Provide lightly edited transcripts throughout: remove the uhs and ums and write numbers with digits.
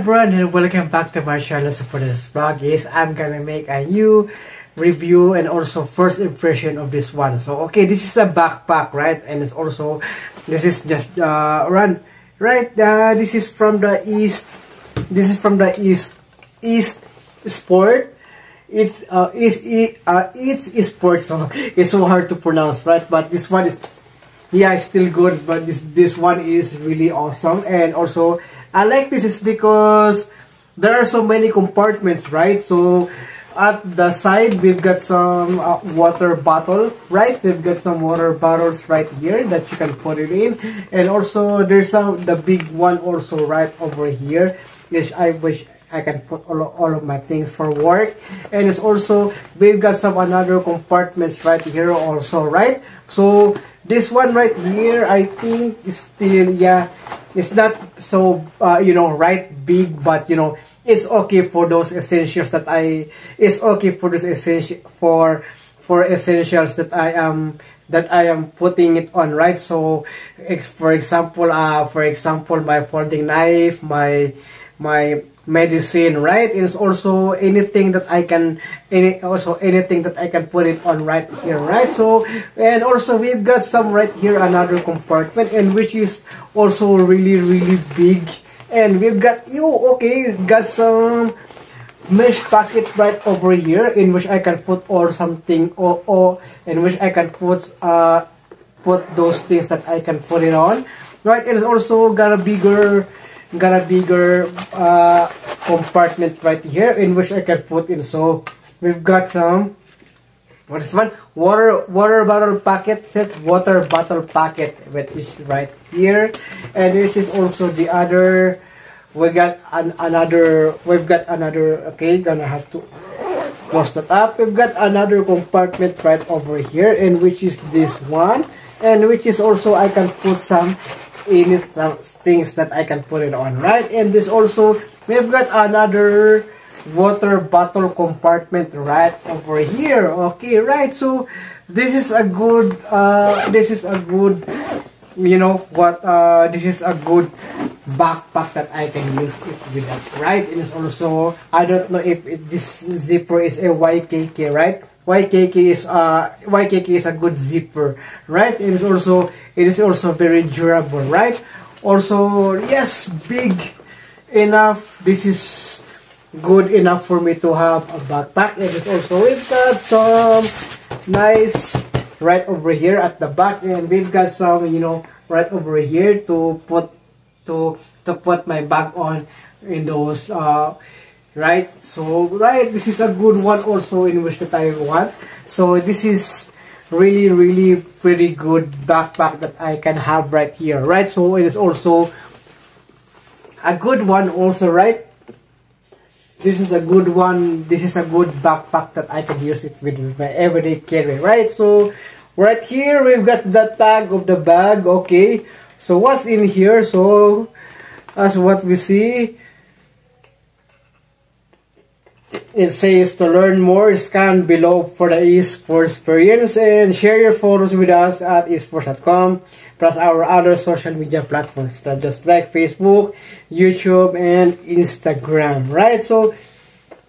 everyone and welcome back to my channel. So for this vlog is I'm gonna make a new review and also first impression of this one. So okay, this is the backpack, right? And it's also, this is just run, right? This is from the East. This is from the East Sport. It's Sport, so it's so hard to pronounce, right? But this one is, yeah, it's still good, but this one is really awesome. And also I like this is because there are so many compartments, right? So at the side we've got some water bottle, right? We've got some water bottles right here that you can put it in, and also there's the big one also right over here, which I wish I can put all of my things for work. And it's also, we've got some another compartments right here also, right? So this one right here, I think is still, yeah, it's not so right big, but it's okay for those essentials that it's okay for this essential for essentials that I am putting it on, right? So for example, my folding knife, my medicine, right? It's also anything that I can put it on right here, right? So, and also we've got some right here, another compartment, and which is also really big. And we've got got some mesh packet right over here in which I can put all something or in which I can put those things that I can put it on, right? And it's also got a bigger compartment right here in which I can put in. So we've got some, what is one, water bottle packet, water bottle packet, which is right here. And this is also the other, we've got another, okay, gonna have to close that up. We've got another compartment right over here, and which is this one, and which is also I can put some things that I can put it on, right? And this also, we've got another water bottle compartment right over here. Okay, right? So this is a good this is a good backpack that I can use it with that, right? And it's also, I don't know if this zipper is a YKK, right? YKK is a good zipper, right? It is also very durable, right? Also, yes, big enough. This is good enough for me to have a backpack. And it's also, we've got some nice right over here at the back, and we've got some right over here to put my bag on in those right. So right, this is a good one also in which that I want. So this is really pretty good backpack that I can have right here, right? So it is also a good one also, right? This is a good one. This is a good backpack that I can use it with my everyday carry, right? So right here we've got the tag of the bag. Okay, so what's in here? So as what we see, it says to learn more, scan below for the esports experience and share your photos with us at esports.com, plus our other social media platforms that just like Facebook, YouTube, and Instagram, right? So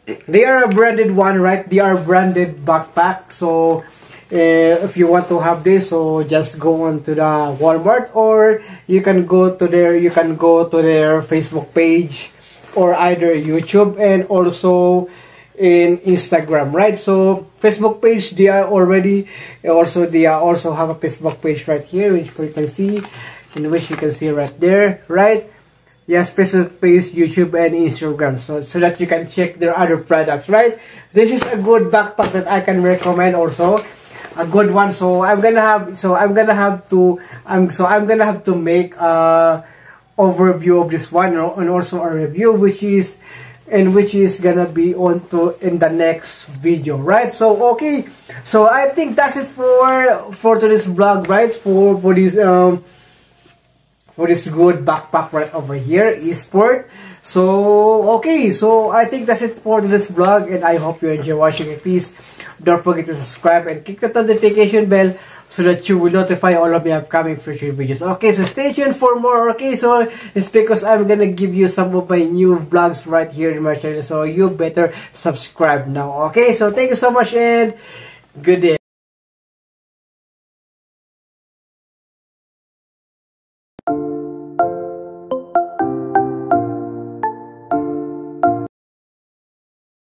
they are a branded one, right? They are branded backpack. So if you want to have this, so just go on to the Walmart, or you can go to their Facebook page, or either YouTube and also in Instagram, right? So Facebook page, they also have a Facebook page right here, which you can see, in which you can see right there, right? Yes, Facebook page, YouTube, and Instagram, so that you can check their other products, right? This is a good backpack that I can recommend also. A good one. So I'm gonna have to make a overview of this one, and also a review which is gonna be in the next video, right? So okay, so I think that's it for today's vlog, right? For this good backpack right over here, eSport. So okay, so I think that's it for this vlog, and I hope you enjoy watching it. Please don't forget to subscribe and click the notification bell so that you will notify all of my upcoming future videos. Okay, so stay tuned for more. Okay, so it's because I'm gonna give you some of my new vlogs right here in my channel, so you better subscribe now. Okay, so thank you so much and good day.